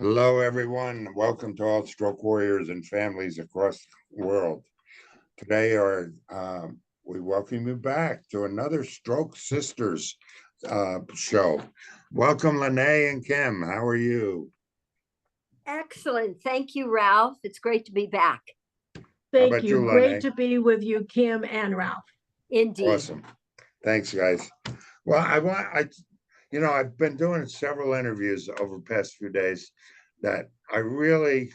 Hello, everyone. Welcome to all stroke warriors and families across the world. Today, we welcome you back to another Stroke Sisters show. Welcome, Lawnae and Kim. How are you? Excellent. Thank you, Ralph. It's great to be back. How Thank about you. you, Great Lawnae? to be with you, Kim and Ralph. Indeed. Awesome. Thanks, guys. Well, I've been doing several interviews over the past few days that I really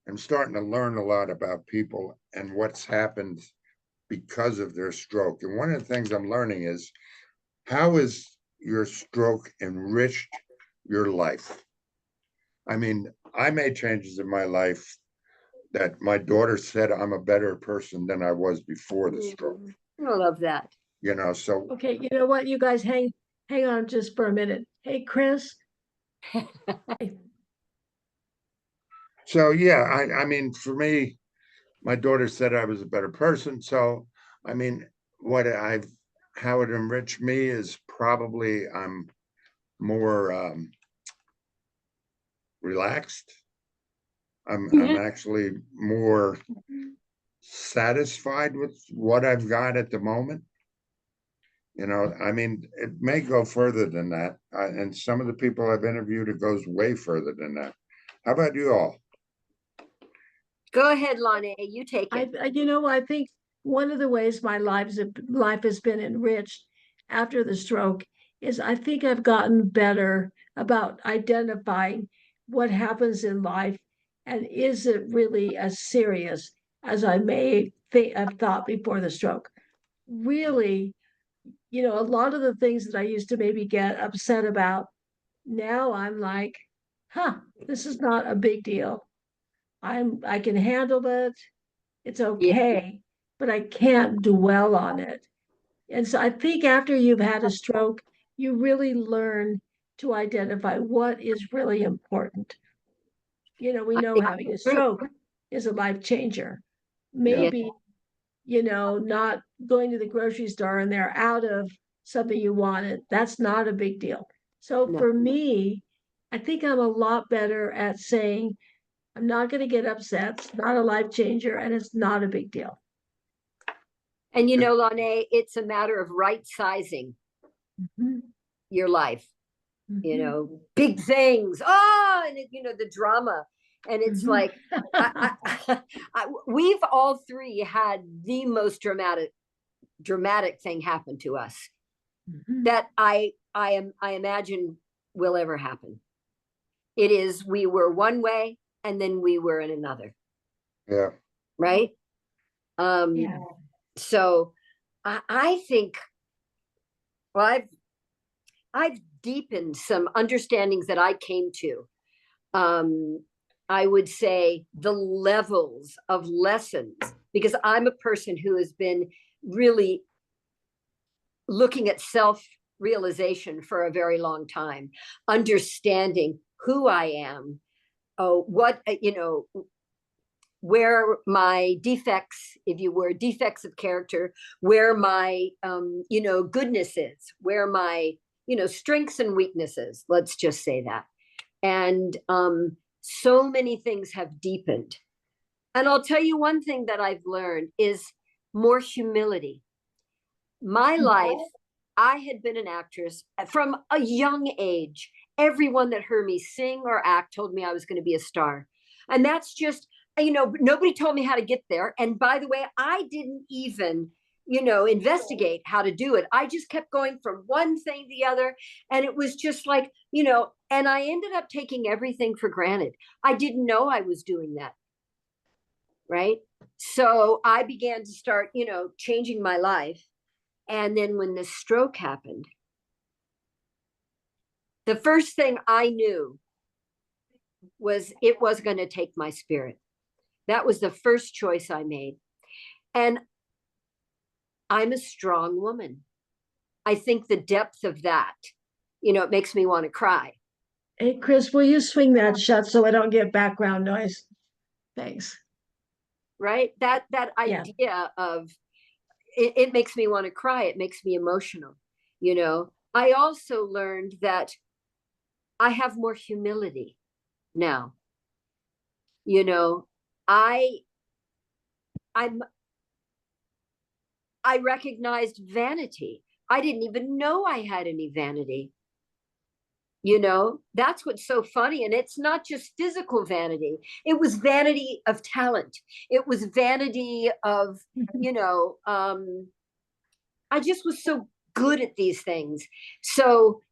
am starting to learn a lot about people and what's happened because of their stroke. And one of the things I'm learning is, how has your stroke enriched your life? I mean, I made changes in my life that my daughter said I'm a better person than I was before the stroke. I love that. So Okay, you know what? You guys hang on just for a minute. Hey, Chris. so yeah, I mean, for me, my daughter said I was a better person. So I mean, how it enriched me is probably I'm more relaxed. I'm actually more satisfied with what I've got at the moment. I mean, it may go further than that. And some of the people I've interviewed, it goes way further than that. How about you all? Go ahead, Lawnae. You take it. I think one of the ways my life has been enriched after the stroke is I think I've gotten better about identifying what happens in life and is it really as serious as I may have thought before the stroke. Really, a lot of the things that I used to maybe get upset about, now I'm like, this is not a big deal. I can handle it. It's okay, but I can't dwell on it. And so I think after you've had a stroke, you really learn to identify what is really important. We know having a stroke is a life changer. Maybe, not going to the grocery store and they're out of something you wanted. That's not a big deal. So for me, I think I'm a lot better at saying, I'm not going to get upset. It's not a life changer and it's not a big deal. And Lawnae, it's a matter of right sizing your life. Big things. Oh, and the drama. And it's like we've all three had the most dramatic thing happen to us that I imagine will ever happen. It is, we were one way and then we were in another. Yeah. Right. Yeah. So I think, well, I've deepened some understandings that I came to. I would say the levels of lessons, because I'm a person who has been really looking at self-realization for a very long time, understanding who I am, where my defects, if you were defects of character, where my, goodness is, where my, strengths and weaknesses, let's just say that. And so many things have deepened. And I'll tell you one thing that I've learned is more humility. My life, I had been an actress from a young age. Everyone that heard me sing or act told me I was going to be a star. And that's just, nobody told me how to get there. And by the way, I didn't even, investigate how to do it. I just kept going from one thing to the other. And it was just like, and I ended up taking everything for granted. I didn't know I was doing that. Right. So I began to start, changing my life. And then when the stroke happened, the first thing I knew was it was going to take my spirit. That was the first choice I made. And I'm a strong woman. I think the depth of that, it makes me want to cry. Hey, Chris, will you swing that shut so I don't get background noise? Thanks. Right? That idea of it makes me want to cry. It makes me emotional. I also learned that I have more humility. now. You know, I I'm I recognized vanity. I didn't even know I had any vanity. That's what's so funny. And it's not just physical vanity. It was vanity of talent. It was vanity of, I just was so good at these things. So,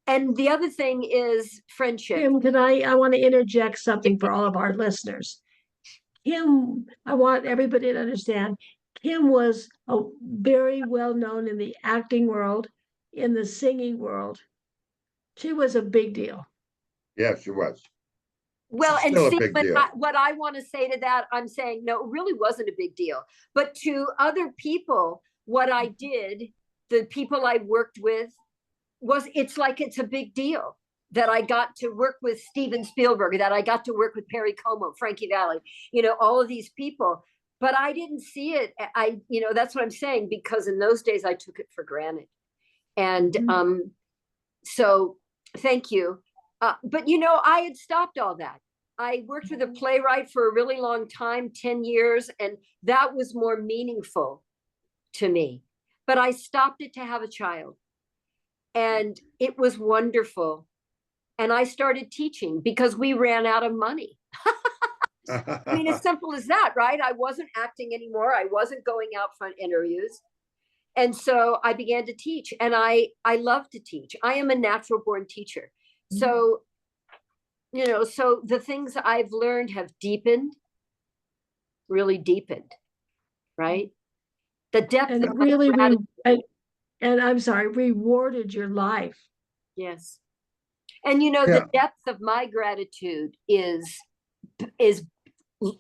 and the other thing is friendship. Kim, I want to interject something for all of our listeners. Kim, I want everybody to understand, Kim was very well known in the acting world, in the singing world. She was a big deal. Yeah, she was. Well, She's and still a see, big deal. what I want to say to that, I'm saying, no, it really wasn't a big deal. But to other people, what I did, the people I worked with, it's like it's a big deal that I got to work with Steven Spielberg, that I got to work with Perry Como, Frankie Valli, all of these people. But I didn't see it. That's what I'm saying, because in those days I took it for granted. And so thank you. But I had stopped all that. I worked with a playwright for a really long time, 10 years, and that was more meaningful to me. But I stopped it to have a child. And it was wonderful. And I started teaching because we ran out of money. I mean, as simple as that, right? I wasn't acting anymore. I wasn't going out front interviews. And so I began to teach, and I love to teach. I am a natural born teacher. So, so the things I've learned have deepened, really deepened, right? The depth and of really and I'm sorry, rewarded your life. Yes. And the depth of my gratitude is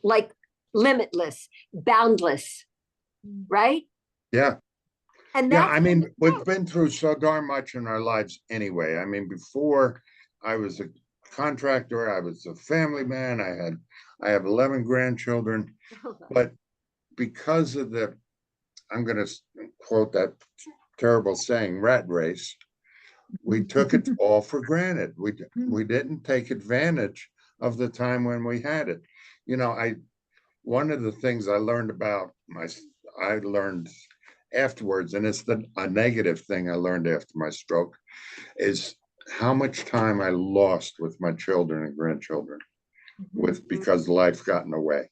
like limitless, boundless, right? Yeah. And I mean, we've been through so darn much in our lives anyway. I mean, before I was a contractor, I was a family man. I have 11 grandchildren, but because of I'm going to quote that terrible saying, rat race, we took it all for granted. We didn't take advantage of the time when we had it. One of the things I learned I learned afterwards, and it's a negative thing I learned after my stroke, is how much time I lost with my children and grandchildren because life got in the way.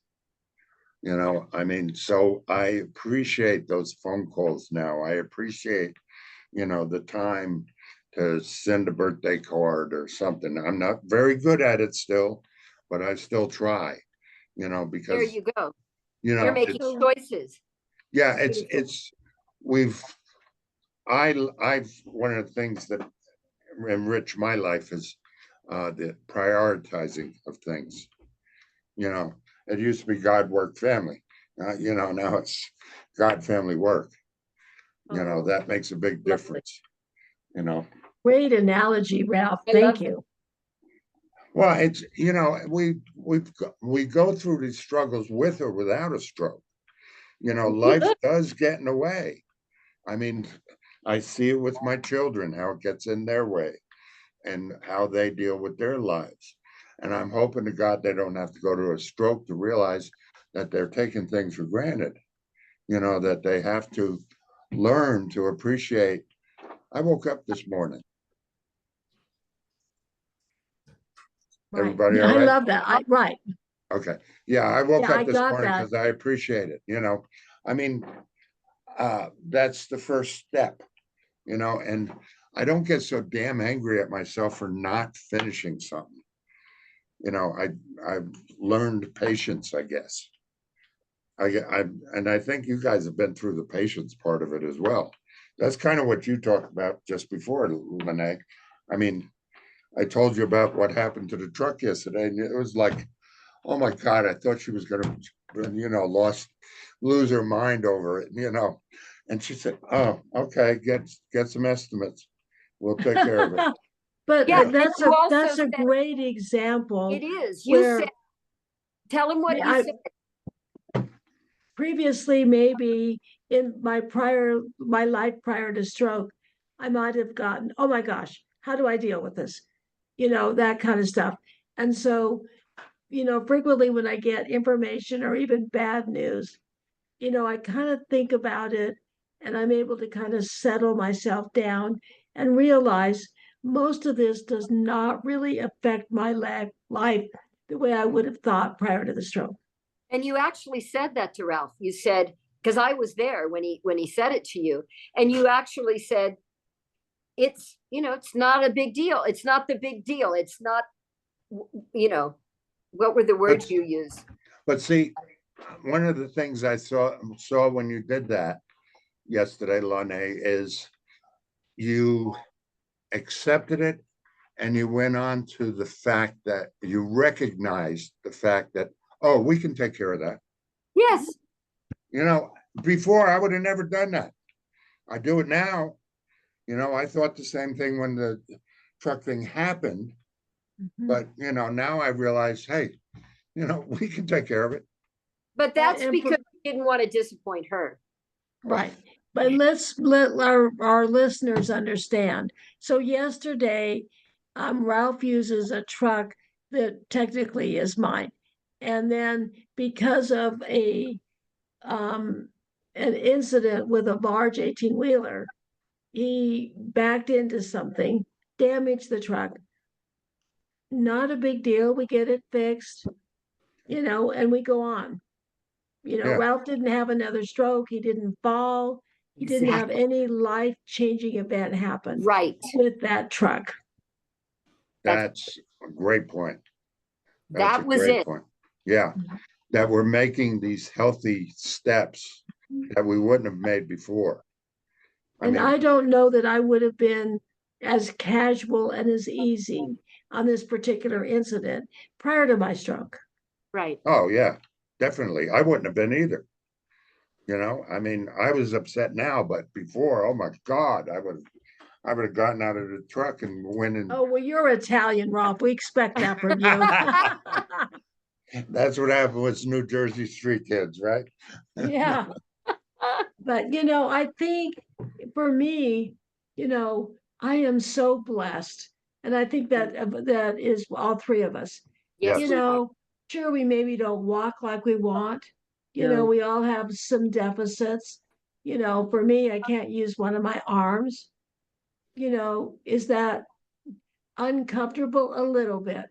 I mean, so I appreciate those phone calls now. I appreciate, the time to send a birthday card or something. I'm not very good at it still, but I still try, because there you go. You're making choices. Yeah, I've one of the things that enrich my life is the prioritizing of things. It used to be God, work, family. Now it's God, family, work. That makes a big difference. Great analogy, Ralph. Thank you. Well, it's we go through these struggles with or without a stroke. Life does get in the way. I mean, I see it with my children, how it gets in their way and how they deal with their lives. And I'm hoping to God they don't have to go to a stroke to realize that they're taking things for granted, that they have to learn to appreciate. I woke up this morning. Right. Everybody all right? I love that. Right. Okay. Yeah, I woke up this morning that. because I appreciate it. I mean, that's the first step, and I don't get so damn angry at myself for not finishing something. I've learned patience, I guess. And I think you guys have been through the patience part of it as well. That's kind of what you talked about just before, Lawnae. I mean, I told you about what happened to the truck yesterday, and it was like, oh my God, I thought she was going to, lose her mind over it, And she said, oh, okay, get some estimates. We'll take care of it. But that's a great example. It is. You said, tell them what you said. Previously, maybe in my life prior to stroke, I might have gotten, oh my gosh, how do I deal with this? that kind of stuff. And so, frequently when I get information or even bad news, I kind of think about it and I'm able to kind of settle myself down and realize most of this does not really affect my life the way I would have thought prior to the stroke. And you actually said that to Ralph. You said, because I was there when he said it to you, and you actually said, it's not a big deal. It's not the big deal. It's not, what were the words you used? But see, one of the things I saw when you did that yesterday, Lawnae, is you accepted it and you went on to the fact that you recognized the fact that, oh, we can take care of that. Yes. Before I would have never done that. I do it now. I thought the same thing when the truck thing happened. Mhm. But, now I realize, hey, we can take care of it. But that's And because you didn't want to disappoint her. Right. But let's let our listeners understand. So yesterday, Ralph uses a truck that technically is mine. And then because of an incident with a large 18-wheeler, he backed into something, damaged the truck. Not a big deal. We get it fixed, and we go on. Yeah. Ralph didn't have another stroke. He didn't fall. He didn't have any life-changing event happen Right. with that truck. That's a great point. That was it. Point. Yeah. That we're making these healthy steps that we wouldn't have made before. I don't know that I would have been as casual and as easy on this particular incident prior to my stroke. Right. Oh, yeah, definitely. I wouldn't have been either. I was upset now, but before, oh my God, I would have gotten out of the truck and went in. Oh, well, you're Italian, Rob. We expect that from you. That's what happened with New Jersey street kids, right? Yeah. But, I think for me, I am so blessed. And I think that is all three of us. Yes. Sure, we maybe don't walk like we want. No. We all have some deficits. For me, I can't use one of my arms. Is that uncomfortable? A little bit.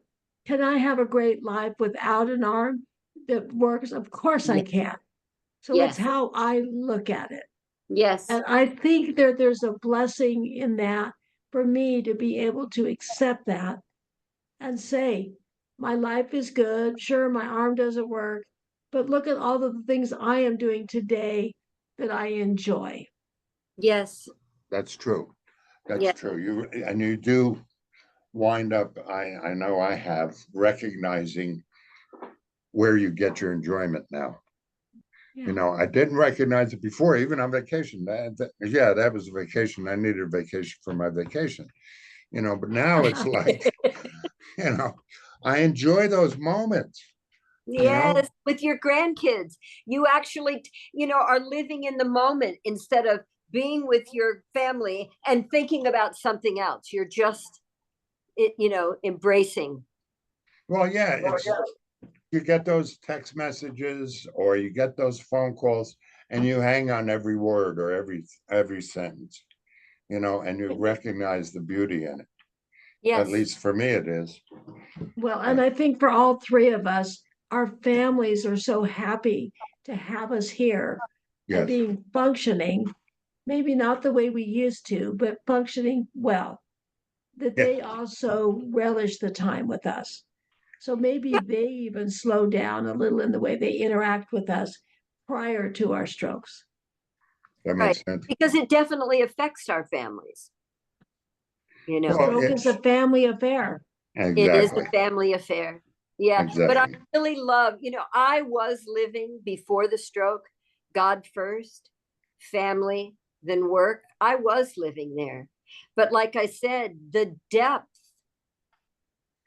Can I have a great life without an arm that works? Of course I can. So Yes. it's how I look at it. Yes. And I think there's a blessing in that for me to be able to accept that and say, my life is good. Sure, my arm doesn't work, but look at all of the things I am doing today that I enjoy. Yes. That's true. That's true. You do wind up, I know I have, recognizing where you get your enjoyment now. Yeah. I didn't recognize it before, even on vacation. That was a vacation. I needed a vacation for my vacation. But now it's like, I enjoy those moments. Yes, with your grandkids. You actually, are living in the moment instead of being with your family and thinking about something else. You're just, embracing. Well, yeah, you get those text messages or you get those phone calls and you hang on every word or every sentence, and you recognize the beauty in it. Yes. At least for me, it is. Well, and I think for all three of us, our families are so happy to have us here and being functioning, maybe not the way we used to, but functioning well, that they also relish the time with us. So maybe they even slow down a little in the way they interact with us prior to our strokes. That makes sense. Because it definitely affects our families. Stroke is a family affair. Exactly. It is a family affair. Yeah. Exactly. But I really love, I was living before the stroke, God first, family, then work. I was living there. But like I said, the depth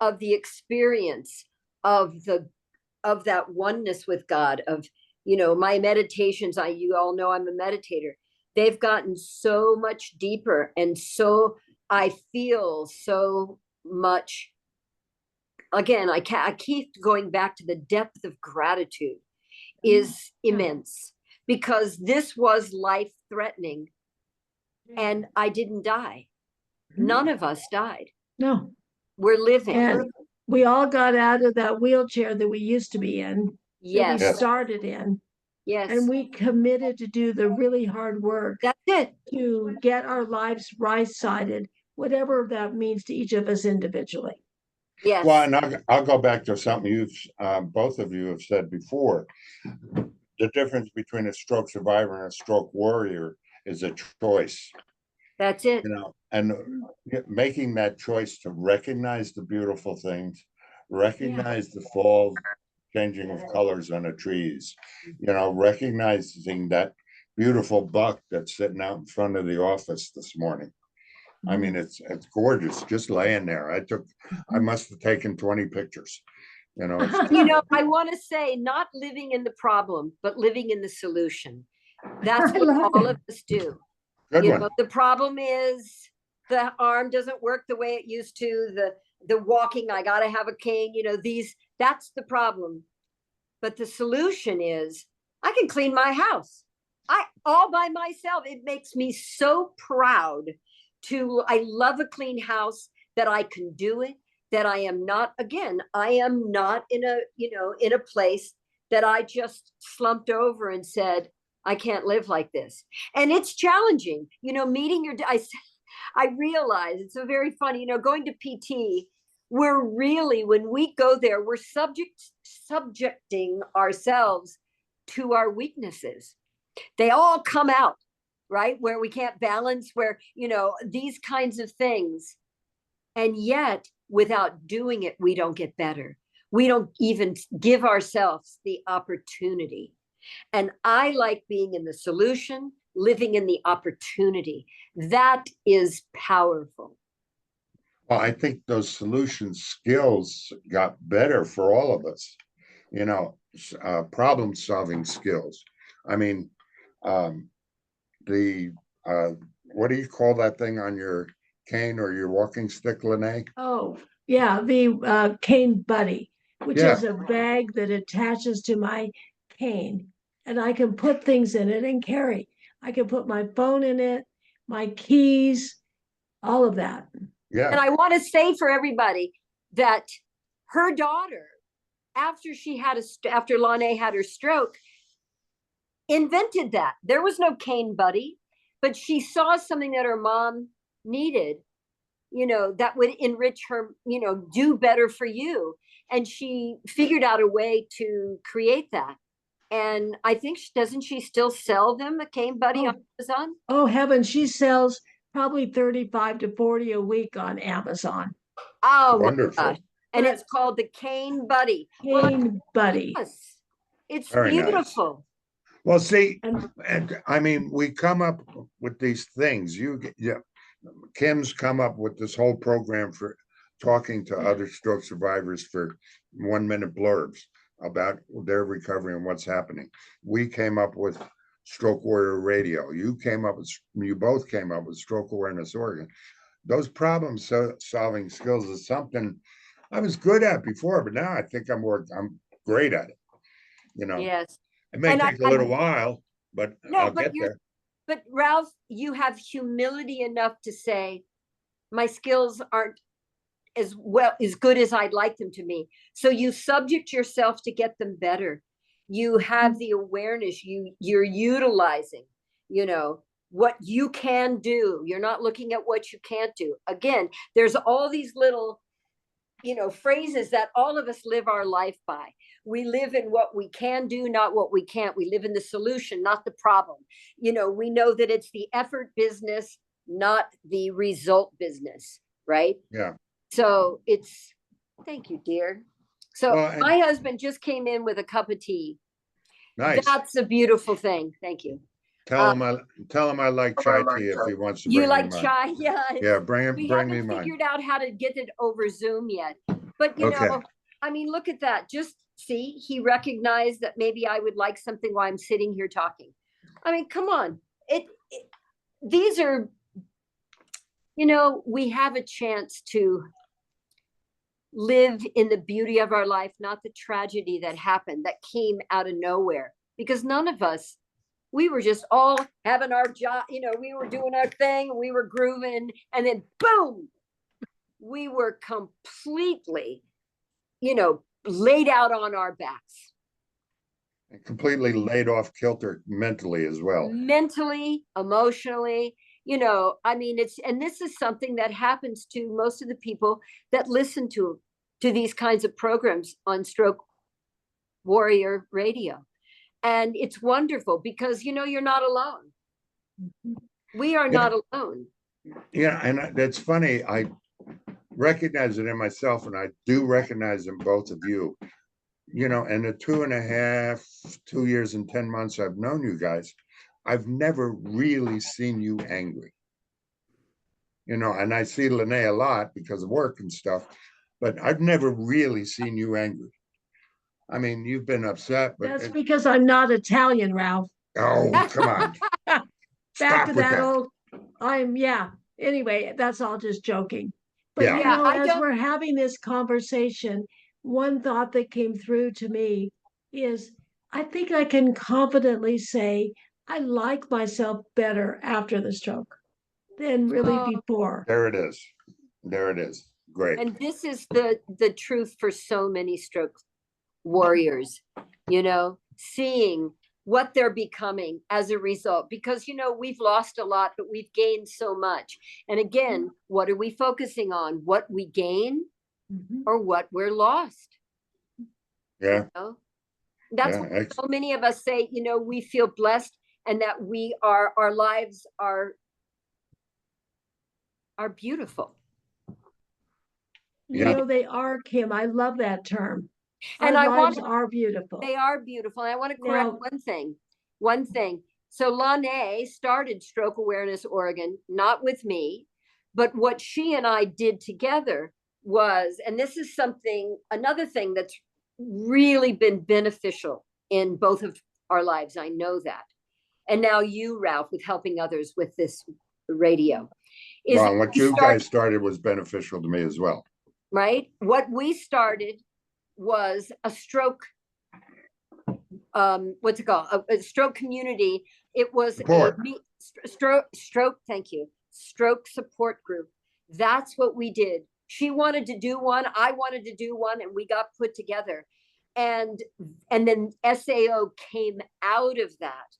of the experience of that oneness with God, of my meditations, you all know I'm a meditator, they've gotten so much deeper, and so I feel so much again, I keep going back to the depth of gratitude is immense, because this was life threatening and I didn't die. None of us died. No. We're living. And we all got out of that wheelchair that we used to be in, that we Yes. started in. Yes. And we committed to do the really hard work That's it. to get our lives right-sided, whatever that means to each of us individually. Yes. Well, and I'll go back to something both of you have said before. The difference between a stroke survivor and a stroke warrior is a choice. That's it. And making that choice to recognize the beautiful things, recognize the fall, changing of colors on the trees, recognizing that beautiful buck that's sitting out in front of the office this morning. I mean, it's gorgeous, just laying there. I must have taken 20 pictures. I want to say, not living in the problem, but living in the solution. That's what all of us do. Good one. The problem is the arm doesn't work the way it used to. The walking, I got to have a cane. That's the problem. But the solution is I can clean my house. All by myself. It makes me so proud I love a clean house, that I can do it, that I am not in a place that I just slumped over and said, I can't live like this. And it's challenging, meeting I realize it's so very funny, going to PT, we're really, when we go there, we're subjecting ourselves to our weaknesses. They all come out, right? Where we can't balance, where, these kinds of things. And yet, without doing it, we don't get better. We don't even give ourselves the opportunity. And I like being in the solution, living in the opportunity. That is powerful. Well, I think those solution skills got better for all of us, problem solving skills. I mean, what do you call that thing on your cane or your walking stick, Lawnae? Oh, yeah, the cane buddy, which is a bag that attaches to my cane, and I can put things in it and carry. I can put my phone in it, my keys, all of that. Yeah. And I want to say for everybody that her daughter, after Lawnae had her stroke, invented that. There was no cane buddy, but she saw something that her mom needed, that would enrich her, do better for you. And she figured out a way to create that. And I think, doesn't she still sell them, a cane buddy on Amazon? Oh, heaven, she sells probably 35 to 40 a week on Amazon. Oh, wonderful. My gosh. And it's called the Cane Buddy. Cane Buddy. Yes, it's very beautiful. Nice. Well, see, and I mean, we come up with these things. Kim's come up with this whole program for talking to other stroke survivors for 1-minute blurbs about their recovery and what's happening. We came up with Stroke Warrior Radio. You both came up with Stroke Awareness Oregon. Those problem solving skills is something I was good at before, but now I think I'm great at it. Yes. It may take a little while, but I'll get there. But Ralph, you have humility enough to say, my skills aren't as good as I'd like them to be. So you subject yourself to get them better. You have the awareness, you're utilizing, what you can do. You're not looking at what you can't do. Again, there's all these little, phrases that all of us live our life by. We live in what we can do, not what we can't. We live in the solution, not the problem. We know that it's the effort business, not the result business, right? Yeah. So thank you, dear. So my husband just came in with a cup of tea. Nice. That's a beautiful thing. Thank you. Tell him I like chai tea if he wants to bring me mine. You like chai? Yeah. Yeah, bring me mine. We haven't figured out how to get it over Zoom yet. But, I mean, look at that. Just see, he recognized that maybe I would like something while I'm sitting here talking. I mean, come on. These are, we have a chance to live in the beauty of our life, not the tragedy that happened, that came out of nowhere. Because none of us, we were just all having our job, you know, we were doing our thing, we were grooving, and then boom, we were completely, you know, laid out on our backs. And completely laid off kilter mentally as well. Mentally, emotionally, you know, I mean, and this is something that happens to most of the people that listen to these kinds of programs on Stroke Warrior Radio. And it's wonderful because, you know, you're not alone. We are not alone. Yeah, and that's funny. I recognize it in myself, and I do recognize in both of you. You know, in the 2 years and 10 months I've known you guys, I've never really seen you angry. You know, and I see Lawnae a lot because of work and stuff, but I've never really seen you angry. I mean, you've been upset, but That's because I'm not Italian, Ralph. oh, come on. Back Stop to with that that. old, yeah. Anyway, that's all just joking. But Yeah. you Yeah, know, I as don't- we're having this conversation, one thought that came through to me is I think I can confidently say I like myself better after the stroke than really Oh, before. There it is. There it is. Great. and this is the truth for so many stroke warriors, you know, seeing what they're becoming as a result, because, you know, we've lost a lot, but we've gained so much. And again, what are we focusing on? What we gain Mhm. or what we're lost? Yeah. You know? That's Yeah. why so many of us say, you know, we feel blessed and that our lives are beautiful. You Yeah. know, they are, Kim. I love that term. And Our I lives want are beautiful. They are beautiful. And I want to correct Now- one thing. One thing. So Lawnae started Stroke Awareness Oregon, not with me, but what she and I did together was, and this is another thing that's really been beneficial in both of our lives. I know that. And now you, Ralph, with helping others with this radio. Is Well, that what we you start- guys started was beneficial to me as well. right? What we started was a stroke, what's it called? A stroke community. It was Support. stroke, thank you. Stroke support group. That's what we did. She wanted to do one, I wanted to do one, and we got put together. And then SAO came out of that,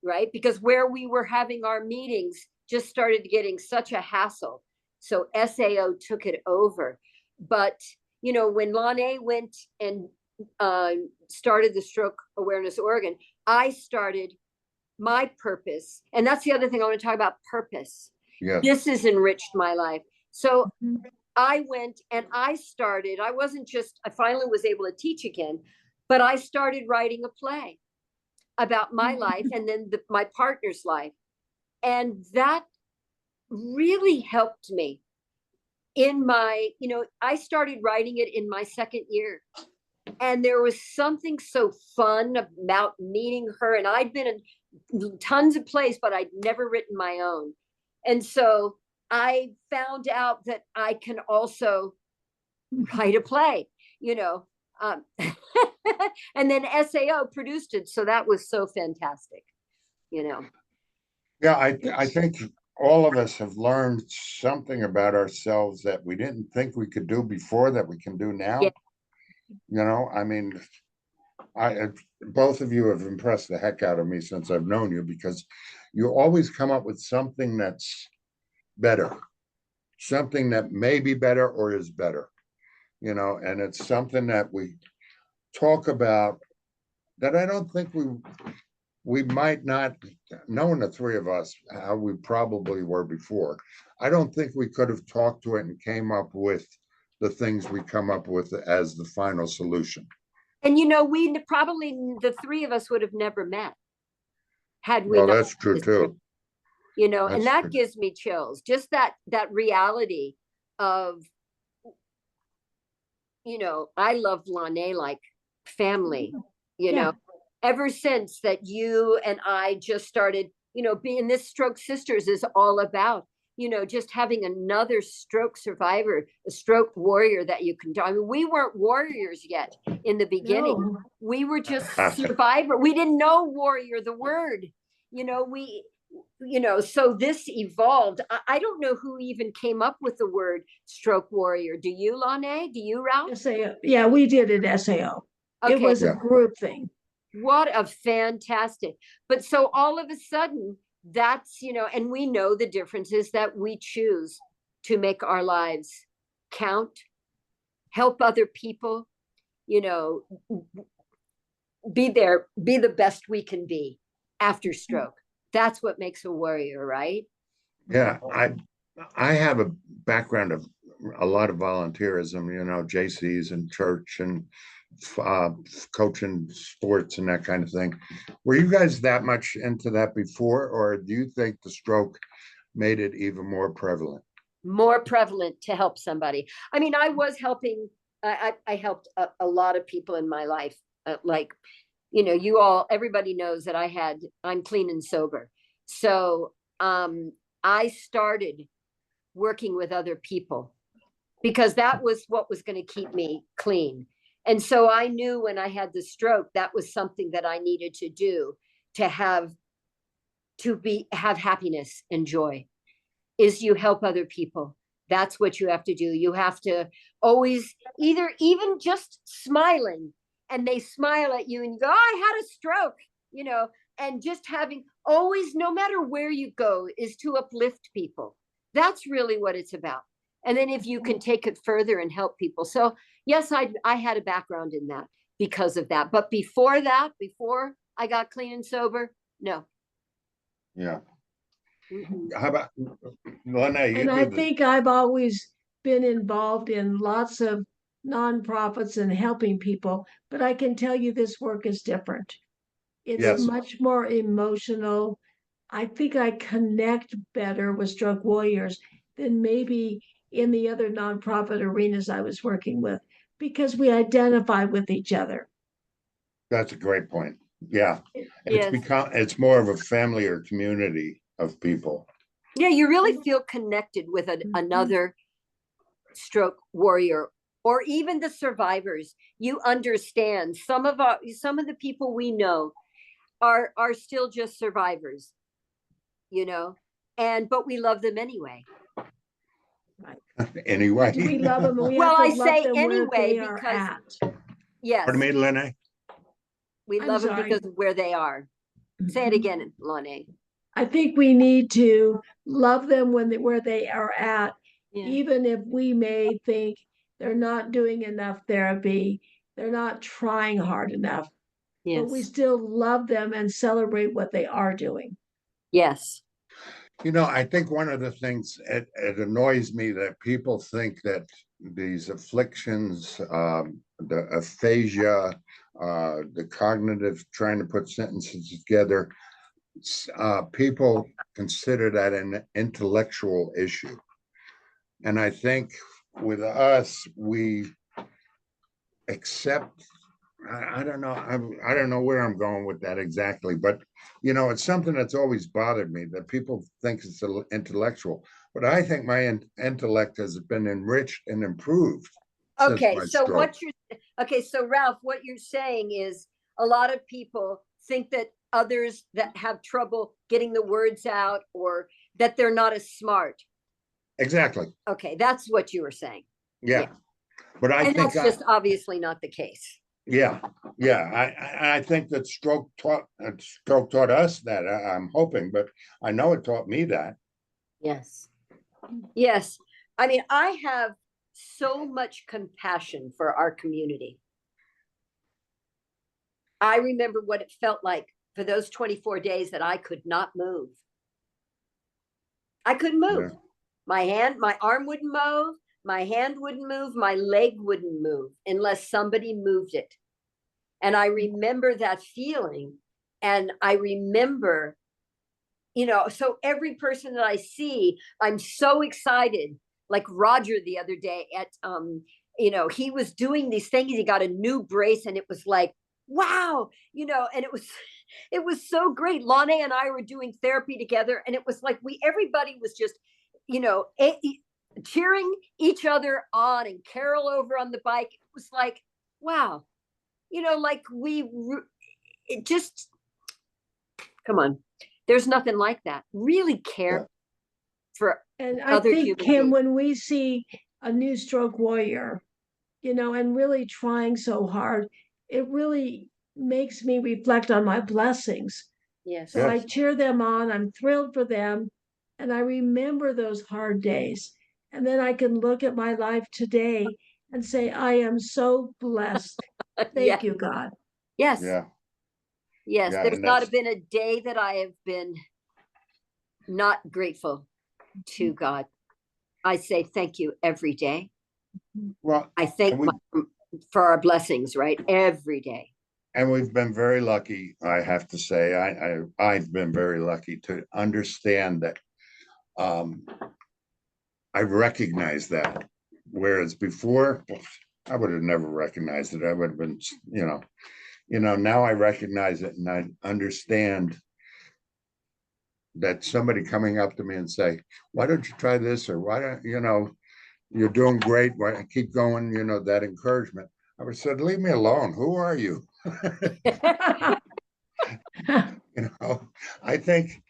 right? Because where we were having our meetings just started getting such a hassle. So SAO took it over. But, you know, when Lawnae went and started the Stroke Awareness Oregon, I started my purpose. And that's the other thing I want to talk about, purpose. Yes. This has enriched my life. So Mhm. I went and I finally was able to teach again, but I started writing a play about my life and then my partner's life. And that really helped me in my, you know, I started writing it in my second year. And there was something so fun about meeting her. And I'd been in tons of plays, but I'd never written my own. And so I found out that I can also write a play, you know. And then SAO produced it. So that was so fantastic, you know. Yeah, I think all of us have learned something about ourselves that we didn't think we could do before that we can do now. Yeah. You know, I mean, both of you have impressed the heck out of me since I've known you, because you always come up with something that's better, something that may be better or is better, you know, and it's something that we talk about that I don't think we might not, knowing the three of us, how we probably were before, I don't think we could have talked to it and came up with the things we come up with as the final solution. And, you know, the three of us would have never met had we Well, not. that's true too. You know, That's and that true. gives me chills. Just that reality of, you know, I love Lawnae like family, you Yeah. know, ever since that you and I just started, you know, being this Stroke Sisters is all about just having another stroke survivor, a stroke warrior that you can do. I mean, we weren't warriors yet in the beginning. No. We were just survivor. We didn't know warrior, the word, so this evolved. I don't know who even came up with the word stroke warrior. Do you, Lawnae? Do you, Ralph? SAO. Yeah, we did it SAO. It Okay. was a Yeah. group thing. What a fantastic. But so all of a sudden, that's, and we know the differences that we choose to make our lives count, help other people, be the best we can be after stroke. That's what makes a warrior, right? Yeah, I have a background of a lot of volunteerism, JCs and church and coaching sports and that kind of thing. Were you guys that much into that before, or do you think the stroke made it even more prevalent? More prevalent to help somebody. I mean, I was helping. I helped a lot of people in my life. Everybody knows that I'm clean and sober. So I started working with other people because that was what was going to keep me clean. And so I knew when I had the stroke, that was something that I needed to do to have happiness and joy, is you help other people. That's what you have to do. You have to always even just smiling, and they smile at you and you go, oh, I had a stroke, and just having always, no matter where you go, is to uplift people. That's really what it's about. And then if you can take it further and help people. So yes, I had a background in that because of that. But before I got clean and sober, no. Yeah. Mm-mm. How about Lawnae? And I think I've always been involved in lots of nonprofits and helping people, but I can tell you this work is different. It's Yes. much more emotional. I think I connect better with stroke warriors than maybe in the other nonprofit arenas I was working with, because we identify with each other. That's a great point. Yeah. Yes. It's more of a family or community of people. Yeah, you really feel connected with another stroke warrior, or even the survivors. You understand some of the people we know are still just survivors, but we love them anyway. Anyway. We love them. And we Well, have I to love say them where anyway they are because at. yes, Pardon me, Lawnae? we I'm love them sorry. because of where they are. Say it again, Lawnae. I think we need to love them where they are at, Yeah. even if we may think they're not doing enough therapy, they're not trying hard enough, but we Yes. still love them and celebrate what they are doing. Yes. I think one of the things it annoys me that people think that these afflictions, the aphasia, the cognitive trying to put sentences together, people consider that an intellectual issue. And I think with us, we accept, I don't know, I don't know where I'm going with that exactly, but it's something that's always bothered me, that people think it's intellectual, but I think my intellect has been enriched and improved since Okay, my so stroke. so Ralph, what you're saying is a lot of people think that others that have trouble getting the words out, or that they're not as smart. Exactly. Okay, that's what you were saying. Yeah. But I And think that's just obviously not the case. yeah. I think that stroke taught us that. I'm hoping, but I know it taught me that. Yes. Yes. I mean, I have so much compassion for our community. I remember what it felt like for those 24 days that I could not move. I couldn't move. Yeah. My arm wouldn't move. My hand wouldn't move. My leg wouldn't move unless somebody moved it. And I remember that feeling. And I remember, so every person that I see, I'm so excited. Like Roger the other day at, he was doing these things. He got a new brace and it was like, wow, and it was so great. Lawnae and I were doing therapy together, and it was like everybody was just you know, cheering each other on, and Carol over on the bike. It was like, wow, you know, like it just, come on. There's nothing like that. Really care for And I other think, human Kim, beings. when we see a new stroke warrior, you know, and really trying so hard, it really makes me reflect on my blessings. Yes. So I Yes. cheer them on. I'm thrilled for them. And I remember those hard days. And then I can look at my life today and say, I am so blessed. Yeah. Thank you, God. Yes. Yeah. Yes. Yeah. There's And not that's, been a day that I have been not grateful to God. I say thank you every day. well, I thank and we, for our blessings, right? Every day. and we've been very lucky, I have to say. I've been very lucky to understand that um, I recognize that. Whereas before, I would have never recognized it. I would have been, now I recognize it and I understand that somebody coming up to me and say, why don't you try this? Or why don't, you're doing great. Why keep going? That encouragement. I would said, leave me alone. Who are you? I think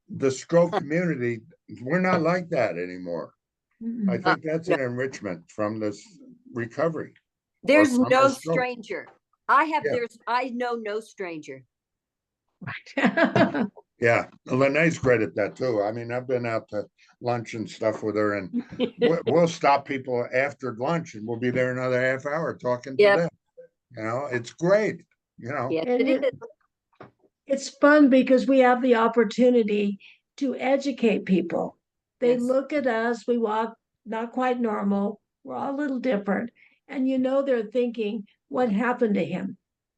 the stroke community, we're not like that anymore. I think that's an enrichment from this recovery. There's from no the stroke. stranger. Yeah. I know no stranger. Right. Yeah, Lanae's great at that too. I mean, I've been out to lunch and stuff with her, and we'll stop people after lunch, and we'll be there another half hour talking to Yep. them. It's great. Yes, And it is. it's fun because we have the opportunity to educate people. They Yes. look at us, we walk not quite normal, we're all a little different. And they're thinking, what happened to him?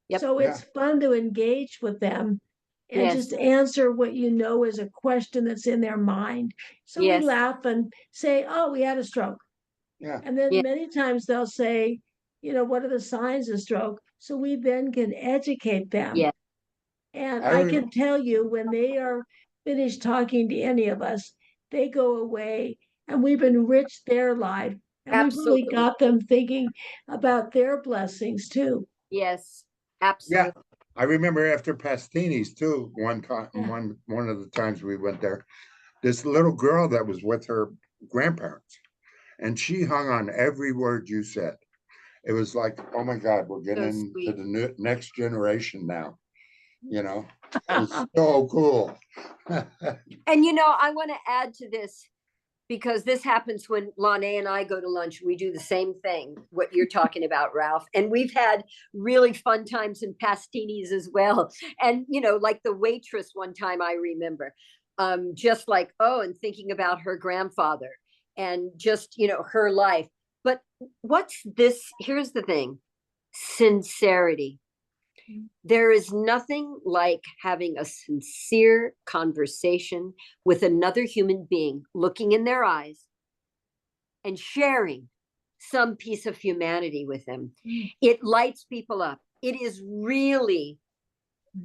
Yep. So Yeah. it's fun to engage with them and Yes. just answer what is a question that's in their mind. So we Yes. laugh and say, oh, we had a stroke. Yeah. And then Yeah. many times they'll say, what are the signs of stroke? So we then can educate them. Yeah. And I I re- can tell you, when they are finished talking to any of us, they go away and we've enriched their life. And we've really Absolutely. got them thinking about their blessings too. Yes. Yeah. Absolutely. I remember after Pastini's too, one time, Yeah. one of the times we went there, this little girl that was with her grandparents, and she hung on every word you said. It was like, oh my God, we're So getting to sweet. the next generation now. It was so cool. And I want to add to this, because this happens when Lawnae and I go to lunch. We do the same thing, what you're talking about, Ralph. And we've had really fun times in Pastini's as well. And, like the waitress one time, I remember, just like, and thinking about her grandfather and just, her life. But what's this? Here's the thing: sincerity. There is nothing like having a sincere conversation with another human being, looking in their eyes and sharing some piece of humanity with them. It lights people up. It is really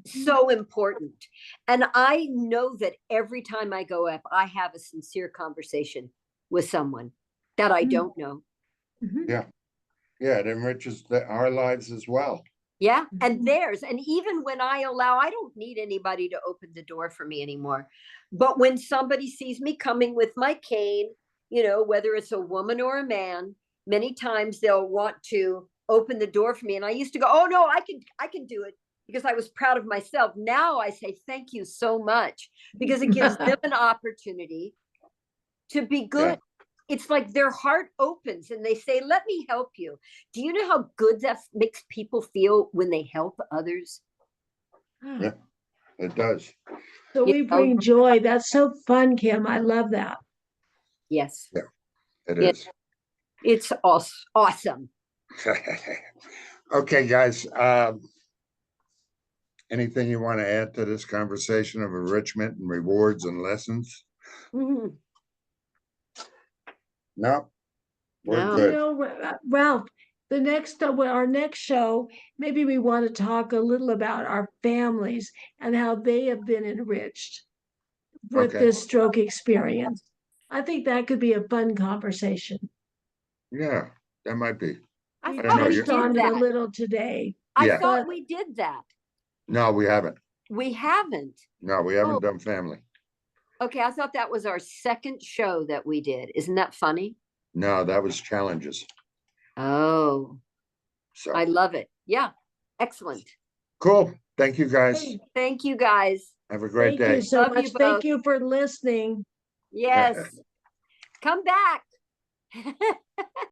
so important. And I know that every time I go up, I have a sincere conversation with someone that I don't know. Yeah. Yeah. It enriches our lives as well. Yeah. And theirs. And even when I don't need anybody to open the door for me anymore. But when somebody sees me coming with my cane, whether it's a woman or a man, many times they'll want to open the door for me. And I used to go, oh no, I can do it, because I was proud of myself. Now I say, thank you so much, because it gives them an opportunity to be good. Yeah. It's like their heart opens and they say, let me help you. Do you know how good that makes people feel when they help others? Yeah, it does. So we bring joy. That's so fun, Kim. I love that. Yes. Yeah, it is. It's awesome. Okay, guys. Anything you want to add to this conversation of enrichment and rewards and lessons? Mm-hmm. No, we're good. Ralph, our next show, maybe we want to talk a little about our families and how they have been enriched with this stroke experience. I think that could be a fun conversation. Yeah, that might be. I We don't know, thought we you're- touched on did it a that. little today. I Yeah. thought But- we did that. No, we haven't. We haven't. No, we haven't Oh. done family. Okay, I thought that was our second show that we did. Isn't that funny? No, that was challenges. Oh, So I love it. Yeah, excellent. cool. Thank you guys. Hey, Thank you, guys. Have a great thank you day. so Love you much. Thank both. you for listening. Yes. Come back.